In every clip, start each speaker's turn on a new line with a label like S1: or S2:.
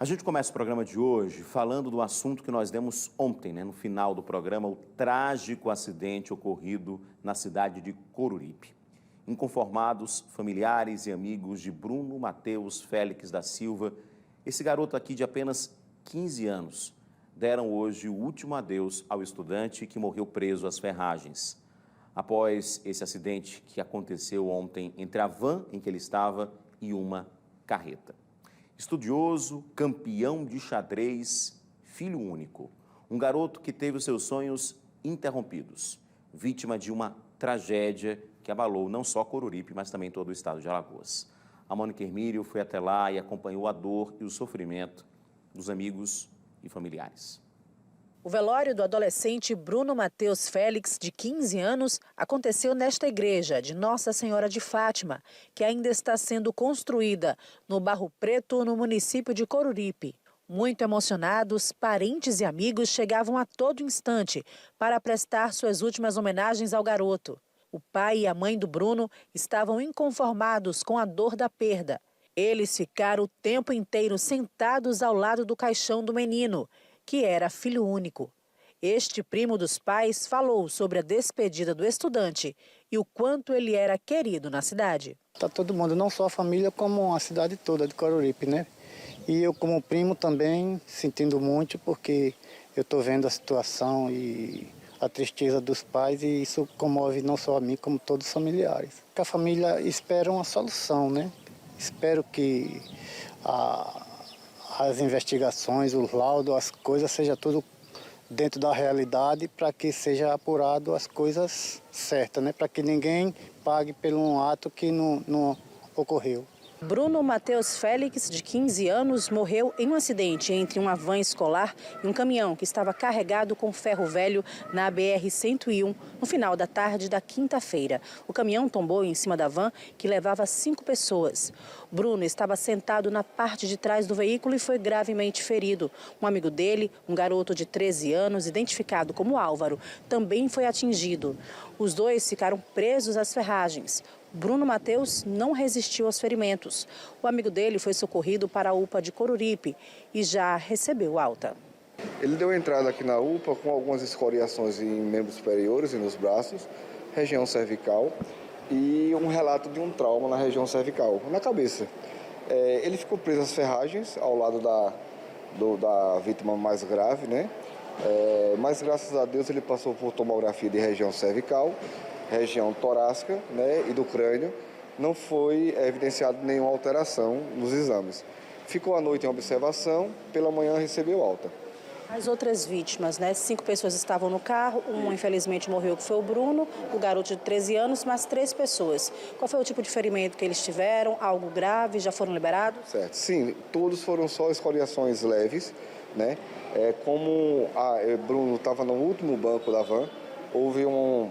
S1: A gente começa o programa de hoje falando do assunto que nós demos ontem, no final do programa, o trágico acidente ocorrido na cidade de Coruripe. Inconformados, familiares e amigos de Bruno Matheus Félix da Silva, esse garoto aqui de apenas 15 anos, deram hoje o último adeus ao estudante que morreu preso às ferragens. Após esse acidente que aconteceu ontem entre a van em que ele estava e uma carreta. Estudioso, campeão de xadrez, filho único. Um garoto que teve os seus sonhos interrompidos. Vítima de uma tragédia que abalou não só Coruripe, mas também todo o estado de Alagoas. A Mônica Hermílio foi até lá e acompanhou a dor e o sofrimento dos amigos e familiares.
S2: O velório do adolescente Bruno Matheus Félix, de 15 anos, aconteceu nesta igreja de Nossa Senhora de Fátima, que ainda está sendo construída no Barro Preto, no município de Coruripe. Muito emocionados, parentes e amigos chegavam a todo instante para prestar suas últimas homenagens ao garoto. O pai e a mãe do Bruno estavam inconformados com a dor da perda. Eles ficaram o tempo inteiro sentados ao lado do caixão do menino, que era filho único. Este primo dos pais falou sobre a despedida do estudante e o quanto ele era querido na cidade.
S3: Está todo mundo, não só a família, como a cidade toda de Coruripe, né? E eu, como primo, também sentindo muito, porque eu estou vendo a situação e a tristeza dos pais, e isso comove não só a mim, como todos os familiares. A família espera uma solução, né? Espero que as investigações, os laudos, as coisas, seja tudo dentro da realidade, para que seja apurado as coisas certas, né? Para que ninguém pague por um ato que não ocorreu.
S2: Bruno Matheus Félix, de 15 anos, morreu em um acidente entre uma van escolar e um caminhão que estava carregado com ferro velho na BR-101 no final da tarde da quinta-feira. O caminhão tombou em cima da van, que levava 5 pessoas. Bruno estava sentado na parte de trás do veículo e foi gravemente ferido. Um amigo dele, um garoto de 13 anos, identificado como Álvaro, também foi atingido. Os dois ficaram presos às ferragens. Bruno Matheus não resistiu aos ferimentos. O amigo dele foi socorrido para a UPA de Coruripe e já recebeu alta.
S4: Ele deu entrada aqui na UPA com algumas escoriações em membros superiores e nos braços, região cervical, e um relato de um trauma na região cervical, na cabeça. Ele ficou preso às ferragens, ao lado da vítima mais grave, né? Mas graças a Deus ele passou por tomografia de região cervical, região torácica, né, e do crânio. Não foi evidenciado nenhuma alteração nos exames. Ficou a noite em observação, pela manhã recebeu alta.
S2: As outras vítimas, 5 pessoas estavam no carro, um infelizmente morreu, que foi o Bruno, o garoto de 13 anos, mas 3 pessoas. Qual foi o tipo de ferimento que eles tiveram? Algo grave? Já foram liberados?
S4: Certo, sim, todos foram só escoriações leves, né? Como Bruno estava no último banco da van, houve um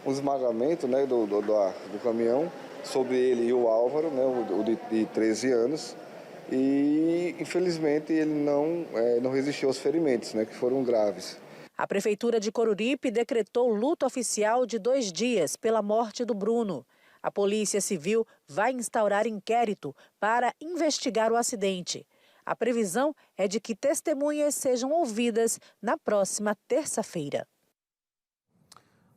S4: esmagamento, né, do caminhão sobre ele e o Álvaro, né, o de 13 anos, e infelizmente ele não resistiu aos ferimentos, né, que foram graves.
S2: A Prefeitura de Coruripe decretou luto oficial de 2 dias pela morte do Bruno. A Polícia Civil vai instaurar inquérito para investigar o acidente. A previsão é de que testemunhas sejam ouvidas na próxima terça-feira.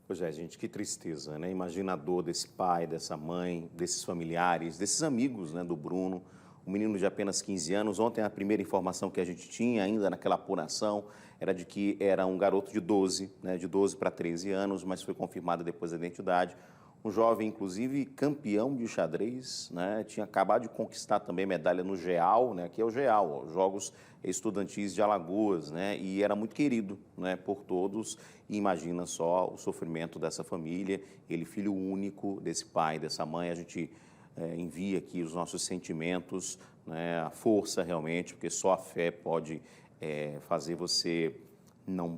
S1: Pois é, gente, que tristeza, né? Imagina a dor desse pai, dessa mãe, desses familiares, desses amigos, né, do Bruno, um menino de apenas 15 anos. Ontem a primeira informação que a gente tinha, ainda naquela apuração, era de que era um garoto de 12, né, de 12 para 13 anos, mas foi confirmada depois a identidade. Um jovem, inclusive, campeão de xadrez, né? Tinha acabado de conquistar também medalha no GEAL, né? Aqui é o GEAL, os Jogos Estudantis de Alagoas, né? E era muito querido, né, por todos. E imagina só o sofrimento dessa família, ele filho único desse pai, dessa mãe. A gente envia aqui os nossos sentimentos, né? A força realmente, porque só a fé pode fazer você não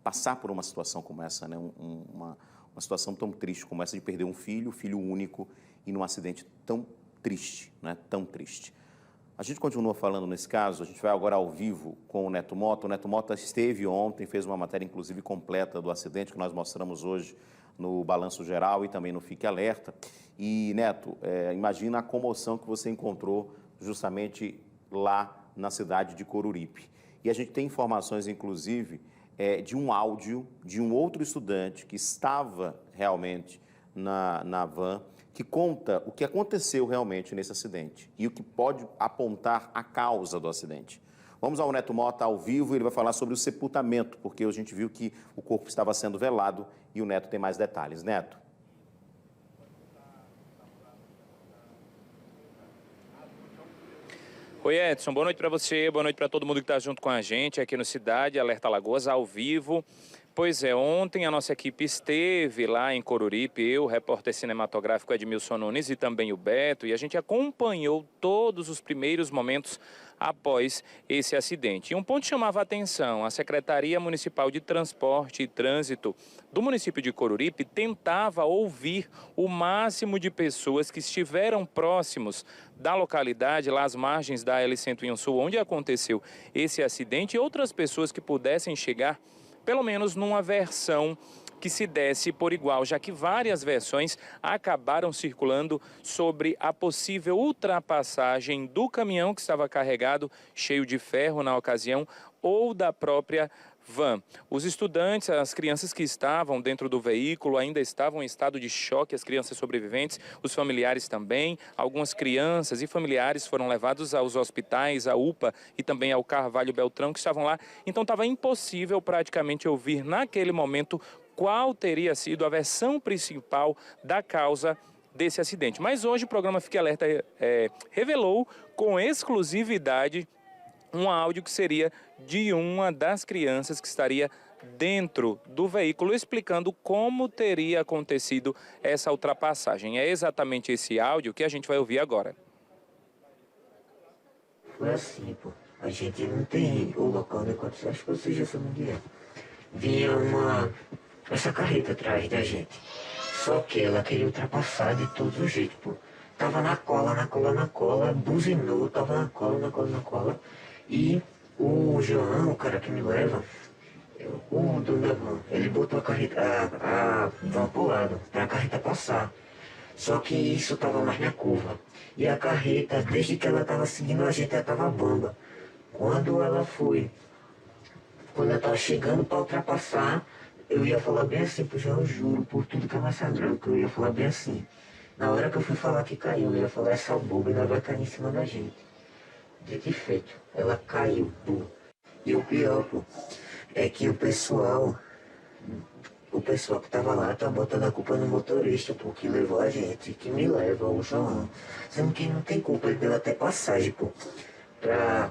S1: passar por uma situação como essa, né? Uma situação tão triste como essa de perder um filho único, e num acidente tão triste, né? Tão triste. A gente continua falando nesse caso, a gente vai agora ao vivo com o Neto Mota. O Neto Mota esteve ontem, fez uma matéria inclusive completa do acidente que nós mostramos hoje no Balanço Geral e também no Fique Alerta. E, Neto, imagina a comoção que você encontrou justamente lá na cidade de Coruripe. E a gente tem informações, inclusive, de um áudio de um outro estudante que estava realmente na van, que conta o que aconteceu realmente nesse acidente e o que pode apontar a causa do acidente. Vamos ao Neto Mota ao vivo, ele vai falar sobre o sepultamento, porque a gente viu que o corpo estava sendo velado e o Neto tem mais detalhes. Neto.
S5: Oi, Edson, boa noite para você, boa noite para todo mundo que está junto com a gente aqui no Cidade Alerta Alagoas, ao vivo. Pois é, ontem a nossa equipe esteve lá em Coruripe, eu, o repórter cinematográfico Edmilson Nunes e também o Beto, e a gente acompanhou todos os primeiros momentos após esse acidente. E um ponto chamava a atenção: a Secretaria Municipal de Transporte e Trânsito do município de Coruripe tentava ouvir o máximo de pessoas que estiveram próximos da localidade, lá às margens da L-101 Sul, onde aconteceu esse acidente, e outras pessoas que pudessem chegar pelo menos numa versão que se desse por igual, já que várias versões acabaram circulando sobre a possível ultrapassagem do caminhão que estava carregado, cheio de ferro na ocasião, ou da própria van. Os estudantes, as crianças que estavam dentro do veículo ainda estavam em estado de choque, as crianças sobreviventes, os familiares também. Algumas crianças e familiares foram levados aos hospitais, à UPA e também ao Carvalho Beltrão, que estavam lá. Então estava impossível praticamente ouvir naquele momento qual teria sido a versão principal da causa desse acidente. Mas hoje o programa Fique Alerta revelou com exclusividade um áudio que seria de uma das crianças que estaria dentro do veículo, explicando como teria acontecido essa ultrapassagem. É exatamente esse áudio que a gente vai ouvir agora.
S6: Foi assim, pô. A gente não tem o local onde aconteceu, acho que vocês já sabem onde é. Vinha essa carreta atrás da gente. Só que ela queria ultrapassar de todos os jeitos, pô. Tava na cola, buzinou, tava na cola. E o João, o cara que me leva, o dono da van, ele botou a van pro lado, pra carreta passar. Só que isso tava mais na curva. E a carreta, desde que ela tava seguindo a gente, ela tava bamba. Quando ela tava chegando pra ultrapassar, eu ia falar bem assim pro João, juro, por tudo que é mais sagrado, que eu ia falar bem assim. Na hora que eu fui falar que caiu, eu ia falar, essa boba ainda vai cair em cima da gente. Dito e feito, ela caiu, pô. E o pior, pô, é que o pessoal que tava lá tá botando a culpa no motorista, pô, que levou a gente, que me leva, o João. Sendo que não tem culpa, ele deu até passagem, pô, pra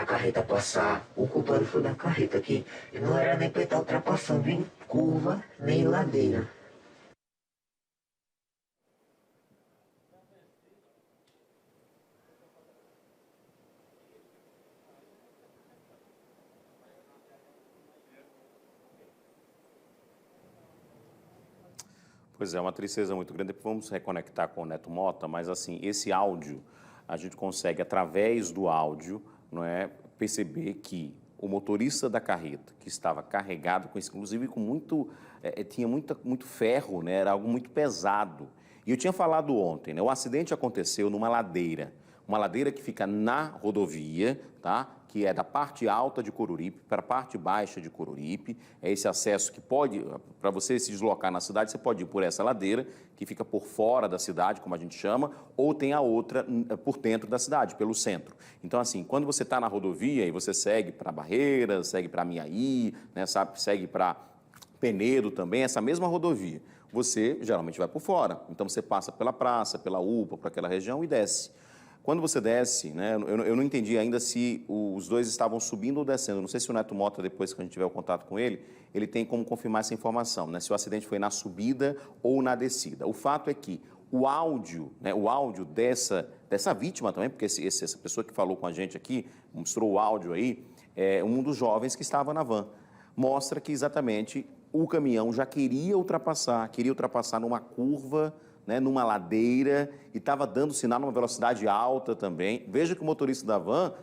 S6: carreta passar. O culpado foi da carreta, que não era nem pra estar ultrapassando em curva, nem em ladeira.
S1: Pois é, uma tristeza muito grande. Vamos reconectar com o Neto Mota, mas assim, esse áudio, a gente consegue, através do áudio, não é, perceber que o motorista da carreta, que estava carregado, inclusive com tinha muito ferro, né, era algo muito pesado. E eu tinha falado ontem, né, o acidente aconteceu numa ladeira que fica na rodovia, tá? Que é da parte alta de Coruripe para a parte baixa de Coruripe. É esse acesso que pode, para você se deslocar na cidade, você pode ir por essa ladeira, que fica por fora da cidade, como a gente chama, ou tem a outra por dentro da cidade, pelo centro. Então, assim, quando você está na rodovia e você segue para Barreiras, segue para Miaí, né, segue para Penedo também, essa mesma rodovia, você geralmente vai por fora. Então, você passa pela praça, pela UPA, por aquela região e desce. Quando você desce, né, eu não entendi ainda se os dois estavam subindo ou descendo. Não sei se o Neto Mota, depois que a gente tiver o contato com ele tem como confirmar essa informação, né, se o acidente foi na subida ou na descida. O fato é que o áudio, né, dessa vítima também, porque essa pessoa que falou com a gente aqui, mostrou o áudio aí, é um dos jovens que estava na van. Mostra que exatamente o caminhão já queria ultrapassar numa curva, né, numa ladeira, e estava dando sinal numa velocidade alta também. Veja que o motorista da van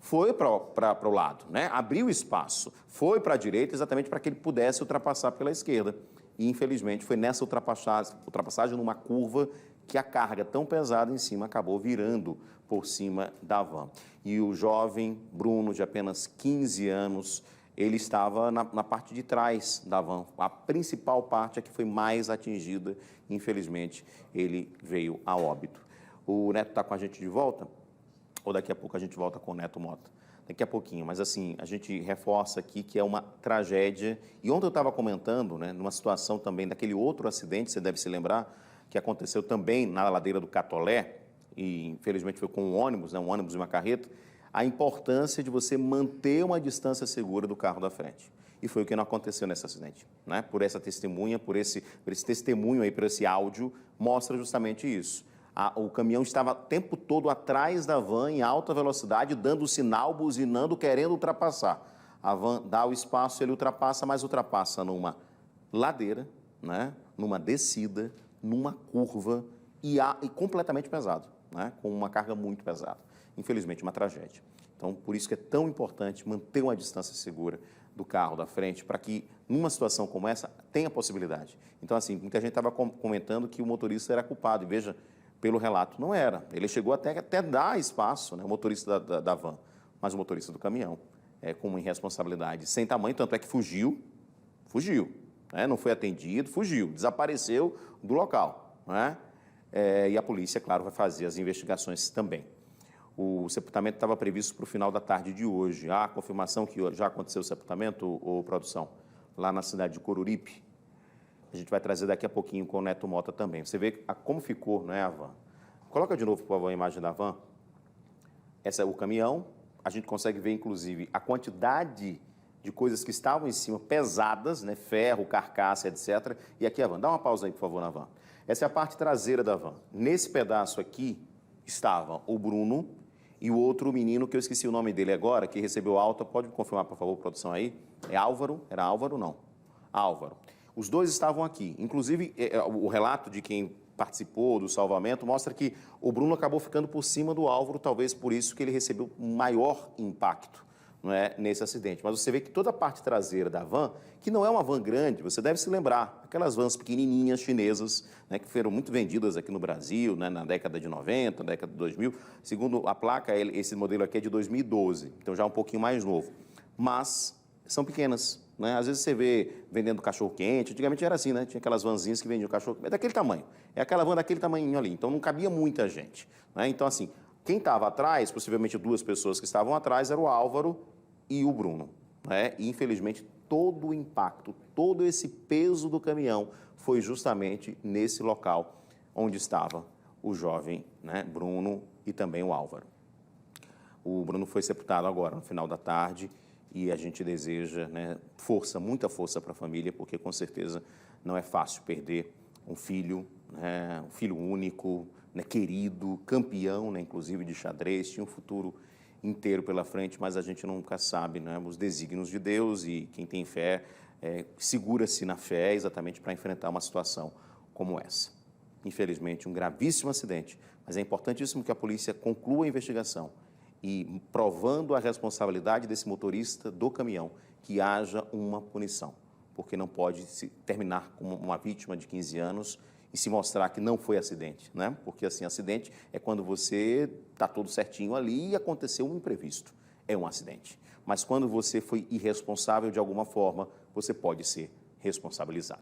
S1: foi para o lado, né, abriu espaço, foi para a direita exatamente para que ele pudesse ultrapassar pela esquerda. E, infelizmente, foi nessa ultrapassagem numa curva que a carga tão pesada em cima acabou virando por cima da van. E o jovem Bruno, de apenas 15 anos, ele estava na parte de trás da van. A principal parte é que foi mais atingida. Infelizmente, ele veio a óbito. O Neto está com a gente de volta? Ou daqui a pouco a gente volta com o Neto Mota? Daqui a pouquinho, mas assim, a gente reforça aqui que é uma tragédia. E ontem eu estava comentando, né, numa situação também daquele outro acidente, você deve se lembrar, que aconteceu também na ladeira do Catolé, e infelizmente foi com um ônibus, né, um ônibus e uma carreta, a importância de você manter uma distância segura do carro da frente. E foi o que não aconteceu nesse acidente, né? Por essa testemunha, por esse testemunho aí, por esse áudio, mostra justamente isso. O caminhão estava o tempo todo atrás da van, em alta velocidade, dando sinal, buzinando, querendo ultrapassar. A van dá o espaço, ele ultrapassa, mas ultrapassa numa ladeira, né? Numa descida, numa curva e completamente pesado, né? Com uma carga muito pesada. Infelizmente, uma tragédia. Então, por isso que é tão importante manter uma distância segura do carro da frente, para que, numa situação como essa, tenha possibilidade. Então, assim, muita gente estava comentando que o motorista era culpado, e veja, pelo relato, não era. Ele chegou até dar espaço, né, o motorista da van, mas o motorista do caminhão, com uma irresponsabilidade sem tamanho, tanto é que fugiu, né, não foi atendido, fugiu, desapareceu do local, né? E a polícia, claro, vai fazer as investigações também. O sepultamento estava previsto para o final da tarde de hoje. Há confirmação que já aconteceu o sepultamento, ou produção, lá na cidade de Coruripe. A gente vai trazer daqui a pouquinho com o Neto Mota também. Você vê como ficou, não é, a van? Coloca de novo, por favor, a imagem da van. Esse é o caminhão. A gente consegue ver, inclusive, a quantidade de coisas que estavam em cima, pesadas, né? Ferro, carcaça, etc. E aqui a van. Dá uma pausa aí, por favor, na van. Essa é a parte traseira da van. Nesse pedaço aqui estavam o Bruno e o outro menino, que eu esqueci o nome dele agora, que recebeu alta. Pode me confirmar, por favor, produção aí? É Álvaro? Era Álvaro? Não. Álvaro. Os dois estavam aqui. Inclusive, o relato de quem participou do salvamento mostra que o Bruno acabou ficando por cima do Álvaro, talvez por isso que ele recebeu um maior impacto, não é, nesse acidente. Mas você vê que toda a parte traseira da van, que não é uma van grande, você deve se lembrar, aquelas vans pequenininhas chinesas, né, que foram muito vendidas aqui no Brasil, né, na década de 90, na década de 2000. Segundo a placa, esse modelo aqui é de 2012, então já é um pouquinho mais novo. Mas são pequenas, né? Às vezes você vê vendendo cachorro-quente, antigamente era assim, né? Tinha aquelas vanzinhas que vendiam cachorro, é daquele tamanho, é aquela van daquele tamanhinho ali, então não cabia muita gente, né? Então, assim, quem estava atrás, possivelmente duas pessoas que estavam atrás, era o Álvaro e o Bruno, né? E, infelizmente, todo o impacto, todo esse peso do caminhão foi justamente nesse local onde estava o jovem, né, Bruno, e também o Álvaro. O Bruno foi sepultado agora, no final da tarde, e a gente deseja, né, força, muita força para a família, porque com certeza não é fácil perder um filho, né, um filho único, né, querido, campeão, né, inclusive de xadrez, tinha um futuro inteiro pela frente, mas a gente nunca sabe, né, os desígnios de Deus, e quem tem fé segura-se na fé exatamente para enfrentar uma situação como essa. Infelizmente, um gravíssimo acidente, mas é importantíssimo que a polícia conclua a investigação e, provando a responsabilidade desse motorista do caminhão, que haja uma punição, porque não pode se terminar com uma vítima de 15 anos e se mostrar que não foi acidente, né? Porque, assim, acidente é quando você está tudo certinho ali e aconteceu um imprevisto, é um acidente. Mas quando você foi irresponsável de alguma forma, você pode ser responsabilizado.